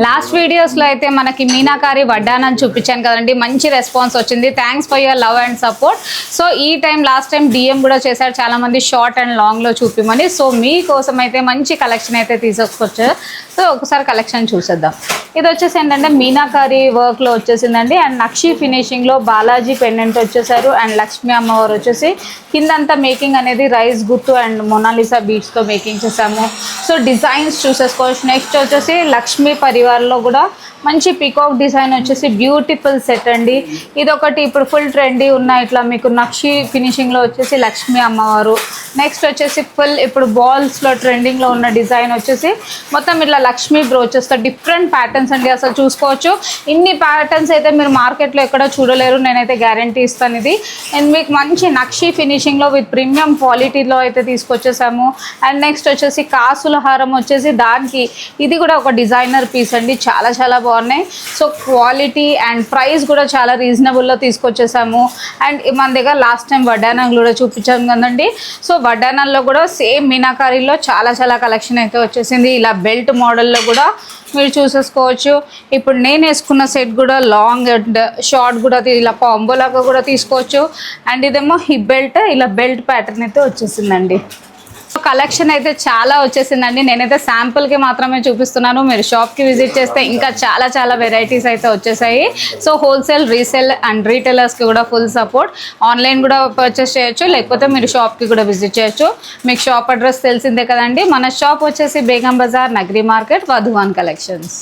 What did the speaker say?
Last వీడియోస్లో అయితే మనకి మీనాకారి వడ్డానం చూపించాను కదండి, మంచి రెస్పాన్స్ వచ్చింది. Thanks for your love and support. So ఈ లాస్ట్ టైం డిఎం కూడా చేశారు చాలామంది షార్ట్ అండ్ లాంగ్లో చూపిమని. సో మీకోసం అయితే మంచి కలెక్షన్ అయితే తీసుకొచ్చారు. సో ఒకసారి కలెక్షన్ చూసేద్దాం. ఇది వచ్చేసి ఏంటంటే మీనాకారి వర్క్లో వచ్చేసిందండి. అండ్ నక్షి ఫినిషింగ్లో బాలాజీ పెండెంట్ వచ్చేసారు. అండ్ లక్ష్మీ అమ్మవారు వచ్చేసి కిందంతా మేకింగ్ అనేది రైస్ గుర్తు అండ్ మొనాలిసా బీడ్స్తో మేకింగ్ చేసాము. సో డిజైన్స్ చూసేసుకోవచ్చు. నెక్స్ట్ వచ్చేసి లక్ష్మీ పరివార్లో కూడా మంచి పికాక్ డిజైన్ వచ్చేసి బ్యూటిఫుల్ సెట్ అండి. ఇది ఒకటి ఇప్పుడు ఫుల్ ట్రెండీ ఉన్న ఇట్లా మీకు నక్షి ఫినిషింగ్లో వచ్చేసి లక్ష్మీ అమ్మవారు. నెక్స్ట్ వచ్చేసి ఫుల్ ఇప్పుడు బాల్స్లో ట్రెండింగ్లో ఉన్న డిజైన్ వచ్చేసి మొత్తం ఇట్లా లక్ష్మీ బ్రోచెస్తో డిఫరెంట్ ప్యాటర్న్స్ అండి. అసలు చూసుకోవచ్చు, ఇన్ని ప్యాటర్న్స్ అయితే మీరు మార్కెట్లో ఎక్కడ చూడలేరు, నేనైతే గ్యారంటీ ఇస్తాను ఇది. అండ్ మీకు మంచి నక్షి ఫినిషింగ్లో విత్ ప్రీమియం క్వాలిటీలో అయితే తీసుకొచ్చేసాము. అండ్ నెక్స్ట్ వచ్చేసి కాసుల హారం వచ్చేసి దానికి ఇది కూడా ఒక డిజైనర్ పీస్ అండి, చాలా చాలా బాగున్నాయి. సో క్వాలిటీ అండ్ ప్రైస్ కూడా చాలా రీజనబుల్లో తీసుకొచ్చేసాము. అండ్ మన దగ్గర లాస్ట్ టైం వడ్డానాలు కూడా చూపించాము కదండి. సో వడ్డానాల్లో కూడా సేమ్ మీనాకారిలో చాలా చాలా కలెక్షన్ అయితే వచ్చేసింది. ఇలా బెల్ట్ మోడల్లో కూడా మీరు చూసేసుకోవచ్చు. ఇప్పుడు నేను వేసుకున్న సెట్ కూడా లాంగ్ అండ్ షార్ట్ కూడా ఇలా కాంబోలాగా కూడా తీసుకోవచ్చు. అండ్ ఇదేమో హిప్ బెల్ట్, ఇలా బెల్ట్ ప్యాటర్న్ అయితే వచ్చేసిందండి. కలెక్షన్ అయితే చాలా వచ్చేసిందండి. నేనైతే శాంపుల్కి మాత్రమే చూపిస్తున్నాను. మీరు షాప్కి విజిట్ చేస్తే ఇంకా చాలా చాలా వెరైటీస్ అయితే వచ్చేసాయి. సో హోల్సేల్, రీసేల్ అండ్ రీటైలర్స్కి కూడా ఫుల్ సపోర్ట్. ఆన్లైన్ కూడా పర్చేస్ చేయొచ్చు, లేకపోతే మీరు షాప్కి కూడా విజిట్ చేయొచ్చు. మీకు షాప్ అడ్రస్ తెలిసిందే కదండి. మన షాప్ వచ్చేసి బేగం బజార్, నగరి మార్కెట్, వధువాన్ కలెక్షన్స్.